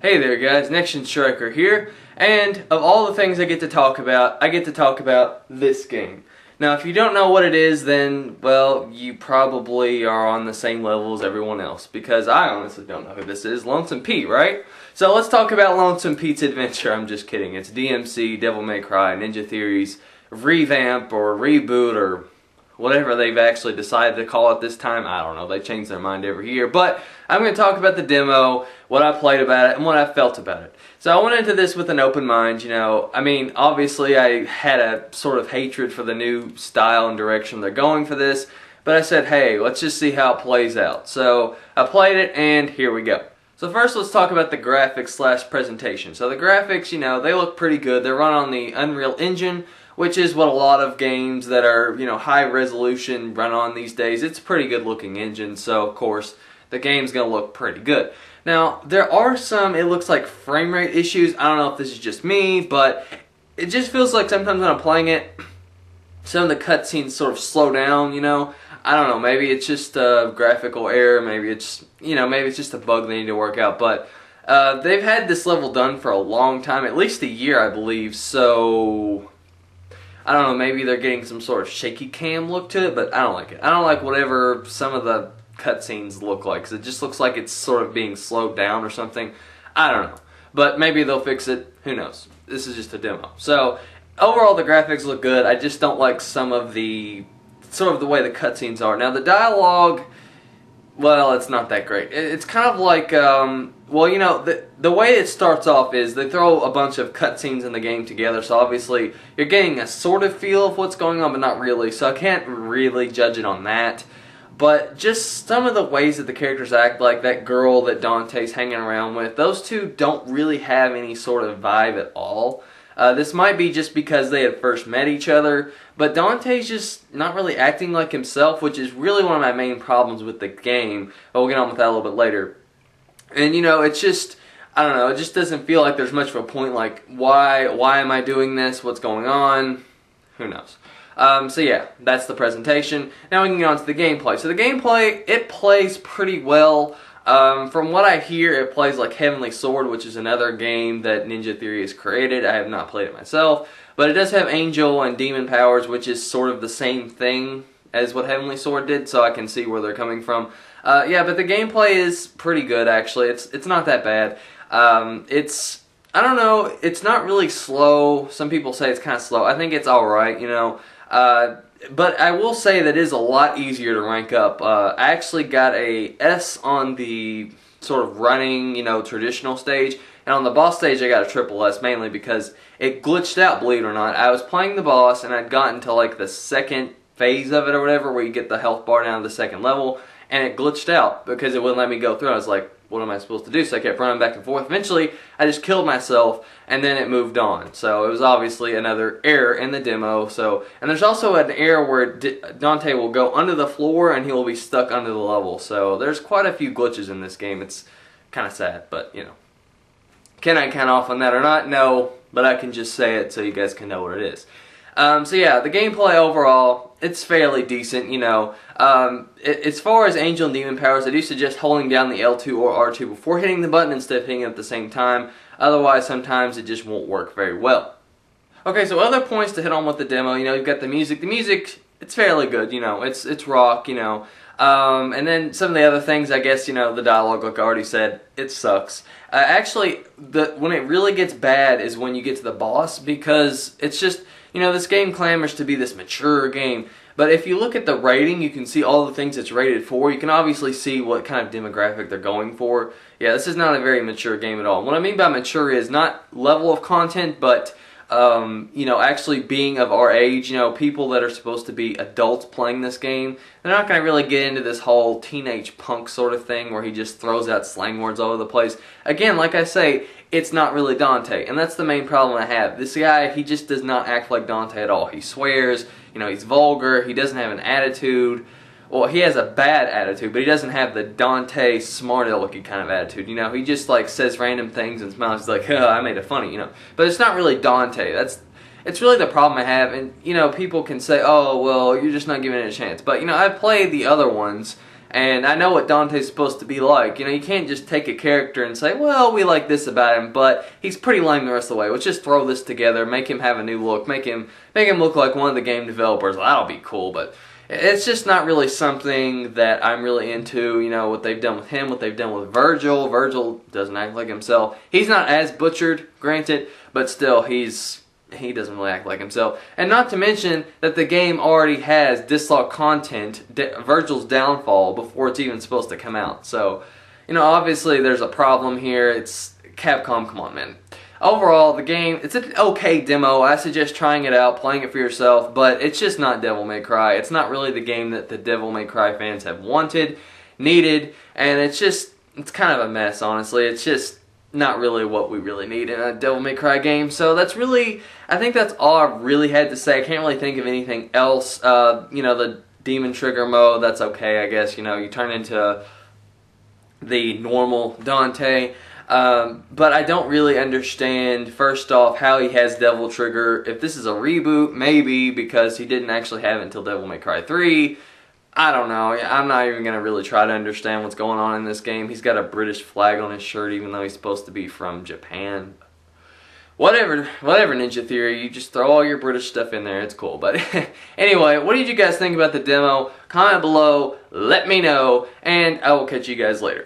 Hey there guys, Next Gen Striker here, and of all the things I get to talk about this game. Now if you don't know what it is, then, well, you probably are on the same level as everyone else, because I honestly don't know who this is. Lonesome Pete, right? So let's talk about Lonesome Pete's Adventure. I'm just kidding. It's DmC, Devil May Cry, Ninja Theory's revamp or reboot or whatever they've actually decided to call it this time. I don't know, they change their mind every year. But I'm going to talk about the demo, what I played about it, and what I felt about it. So I went into this with an open mind, you know. I mean, obviously I had a sort of hatred for the new style and direction they're going for this, but I said, hey, let's just see how it plays out. So I played it, and here we go. So first let's talk about the graphics / presentation. So the graphics, you know, they look pretty good. They're run on the Unreal Engine, which is what a lot of games that are, you know, high resolution run on these days. It's a pretty good looking engine, so of course the game's gonna look pretty good. Now there are some, it looks like, frame rate issues. I don't know if this is just me, but it just feels like sometimes when I'm playing it, some of the cutscenes sort of slow down, you know. I don't know, maybe it's just a graphical error, maybe it's, you know, maybe it's just a bug they need to work out, but they've had this level done for a long time, at least a year I believe, so I don't know, maybe they're getting some sort of shaky cam look to it, but I don't like it. I don't like whatever some of the cutscenes look like, because it just looks like it's sort of being slowed down or something. I don't know. But maybe they'll fix it. Who knows? This is just a demo. So, overall the graphics look good. I just don't like some of the, sort of the way the cutscenes are. Now the dialogue, well, it's not that great. It's kind of like, well, you know, the way it starts off is they throw a bunch of cutscenes in the game together, so obviously you're getting a sort of feel of what's going on, but not really, so I can't really judge it on that. But just some of the ways that the characters act, like that girl that Dante's hanging around with, those two don't really have any sort of vibe at all. This might be just because they had first met each other, but Dante's just not really acting like himself, which is really one of my main problems with the game. But we'll get on with that a little bit later. And you know, it's just, I don't know, it just doesn't feel like there's much of a point, like, why am I doing this? What's going on? Who knows? So yeah, that's the presentation. Now we can get on to the gameplay. So the gameplay, it plays pretty well. From what I hear, it plays like Heavenly Sword, which is another game that Ninja Theory has created. I have not played it myself, but it does have angel and demon powers, which is sort of the same thing as what Heavenly Sword did, so I can see where they're coming from. Yeah, but the gameplay is pretty good, actually. It's not that bad. I don't know, it's not really slow. Some people say it's kind of slow. I think it's alright, you know. But I will say that it is a lot easier to rank up. I actually got a S on the sort of running, you know, traditional stage, and on the boss stage I got a triple S, mainly because it glitched out, believe it or not. I was playing the boss and I'd gotten to like the second phase of it or whatever, where you get the health bar down to the second level, and it glitched out because it wouldn't let me go through. I was like, what am I supposed to do? So I kept running back and forth. Eventually, I just killed myself, and then it moved on. So it was obviously another error in the demo. So, and there's also an error where Dante will go under the floor, and he will be stuck under the level. So there's quite a few glitches in this game. It's kind of sad, but you know. Can I count off on that or not? No, but I can just say it so you guys can know what it is. So yeah, the gameplay overall, it's fairly decent, you know. As far as angel and demon powers, I do suggest holding down the L2 or R2 before hitting the button instead of hitting it at the same time. Otherwise, sometimes it just won't work very well. Okay, so other points to hit on with the demo, you know, you've got the music. The music, it's fairly good, you know, it's rock, you know. And then some of the other things, I guess, you know, the dialogue, like I already said, it sucks. Actually, when it really gets bad is when you get to the boss, because it's just, you know, this game clamors to be this mature game, but if you look at the rating, you can see all the things it's rated for. You can obviously see what kind of demographic they're going for. Yeah, this is not a very mature game at all. What I mean by mature is not level of content, but you know, actually being of our age. You know, people that are supposed to be adults playing this game, they're not going to really get into this whole teenage punk sort of thing where he just throws out slang words all over the place. Again, like I say, it's not really Dante, and that's the main problem I have. This guy, he just does not act like Dante at all. He swears, you know, he's vulgar, he doesn't have an attitude. Well, he has a bad attitude, but he doesn't have the Dante smart-alecky kind of attitude, you know. He just, like, says random things and smiles. He's like, oh, I made it funny, you know. But it's not really Dante. It's really the problem I have, and, you know, people can say, oh, well, you're just not giving it a chance. But, you know, I've played the other ones, And I know what Dante's supposed to be like. You know, you can't just take a character and say, well, we like this about him, but he's pretty lame the rest of the way. Let's just throw this together, make him have a new look, make him look like one of the game developers. Well, that'll be cool, but it's just not really something that I'm really into. You know, what they've done with him, what they've done with Virgil. Virgil doesn't act like himself. He's not as butchered, granted, but still, he doesn't really act like himself. And not to mention that the game already has dislike content, Virgil's downfall, before it's even supposed to come out. So, you know, obviously there's a problem here. It's Capcom, come on, man. Overall, the game, it's an okay demo. I suggest trying it out, playing it for yourself, but it's just not Devil May Cry. It's not really the game that the Devil May Cry fans have wanted, needed, and it's kind of a mess, honestly. It's just not really what we really need in a Devil May Cry game. So that's really, I think that's all I really had to say. I can't really think of anything else. You know, the Demon Trigger mode, that's okay, I guess. You know, you turn into the normal Dante. But I don't really understand, first off, how he has Devil Trigger. If this is a reboot, maybe, because he didn't actually have it until Devil May Cry 3. I don't know. I'm not even going to really try to understand what's going on in this game. He's got a British flag on his shirt, even though he's supposed to be from Japan. Whatever, Ninja Theory. You just throw all your British stuff in there. It's cool. But anyway, what did you guys think about the demo? Comment below. Let me know. And I will catch you guys later.